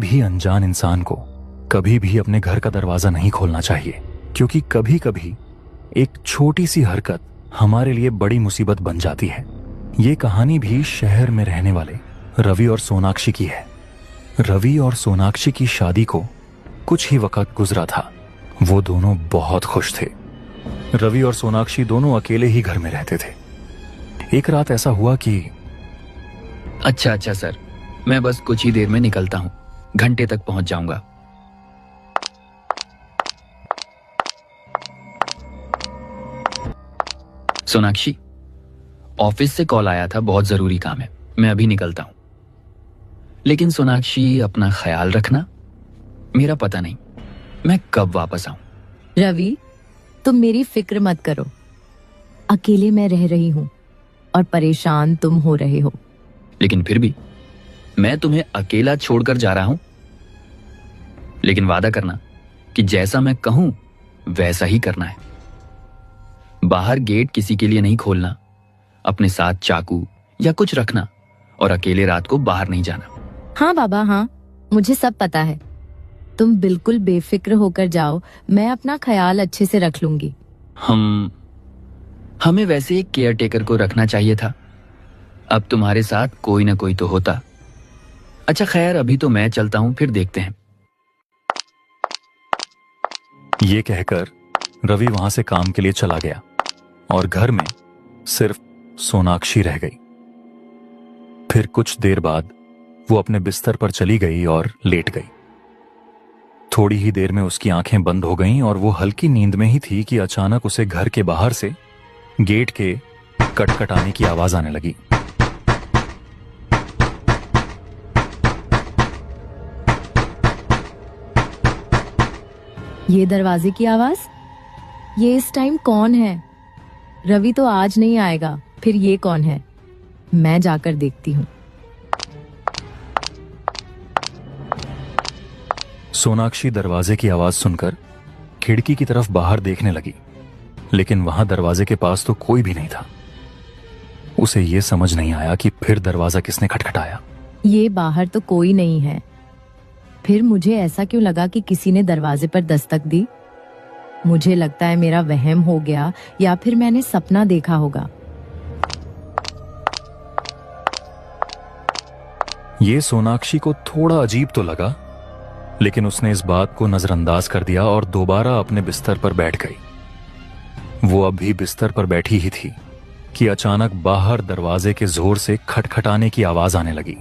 भी अनजान इंसान को कभी भी अपने घर का दरवाजा नहीं खोलना चाहिए, क्योंकि कभी कभी एक छोटी सी हरकत हमारे लिए बड़ी मुसीबत बन जाती है। ये कहानी भी शहर में रहने वाले रवि और सोनाक्षी की है। रवि और सोनाक्षी की शादी को कुछ ही वक्त गुजरा था। वो दोनों बहुत खुश थे। रवि और सोनाक्षी दोनों अकेले ही घर में रहते थे। एक रात ऐसा हुआ कि अच्छा सर, मैं बस कुछ ही देर में निकलता हूँ, घंटे तक पहुंच जाऊंगा। सोनाक्षी, ऑफिस से कॉल आया था, बहुत जरूरी काम है, मैं अभी निकलता हूं। लेकिन सोनाक्षी, अपना ख्याल रखना, मेरा पता नहीं मैं कब वापस आऊं। रवि, तुम मेरी फिक्र मत करो। अकेले मैं रह रही हूँ और परेशान तुम हो रहे हो। लेकिन फिर भी मैं तुम्हें अकेला छोड़कर जा रहा हूं। लेकिन वादा करना कि जैसा मैं कहूं वैसा ही करना है। बाहर गेट किसी के लिए नहीं खोलना, अपने साथ चाकू या कुछ रखना, और अकेले रात को बाहर नहीं जाना। हाँ बाबा, हाँ, मुझे सब पता है। तुम बिल्कुल बेफिक्र होकर जाओ, मैं अपना ख्याल अच्छे से रख लूंगी। हमें वैसे एक केयर टेकर को रखना चाहिए था। अब तुम्हारे साथ कोई ना कोई तो होता। अच्छा खैर, अभी तो मैं चलता हूं, फिर देखते हैं। ये कहकर रवि वहां से काम के लिए चला गया और घर में सिर्फ सोनाक्षी रह गई। फिर कुछ देर बाद वो अपने बिस्तर पर चली गई और लेट गई। थोड़ी ही देर में उसकी आंखें बंद हो गईं और वो हल्की नींद में ही थी कि अचानक उसे घर के बाहर से गेट के कटकटाने की आवाज आने लगी। ये दरवाजे की आवाज, ये इस टाइम कौन है? रवि तो आज नहीं आएगा, फिर ये कौन है? मैं जाकर देखती हूँ। सोनाक्षी दरवाजे की आवाज सुनकर खिड़की की तरफ बाहर देखने लगी, लेकिन वहां दरवाजे के पास तो कोई भी नहीं था। उसे यह समझ नहीं आया कि फिर दरवाजा किसने खटखटाया। ये बाहर तो कोई नहीं है, फिर मुझे ऐसा क्यों लगा कि किसी ने दरवाजे पर दस्तक दी? मुझे लगता है मेरा वहम हो गया या फिर मैंने सपना देखा होगा। ये सोनाक्षी को थोड़ा अजीब तो लगा, लेकिन उसने इस बात को नजरअंदाज कर दिया और दोबारा अपने बिस्तर पर बैठ गई। वो अभी बिस्तर पर बैठी ही थी कि अचानक बाहर दरवाजे के जोर से खटखटाने की आवाज आने लगी।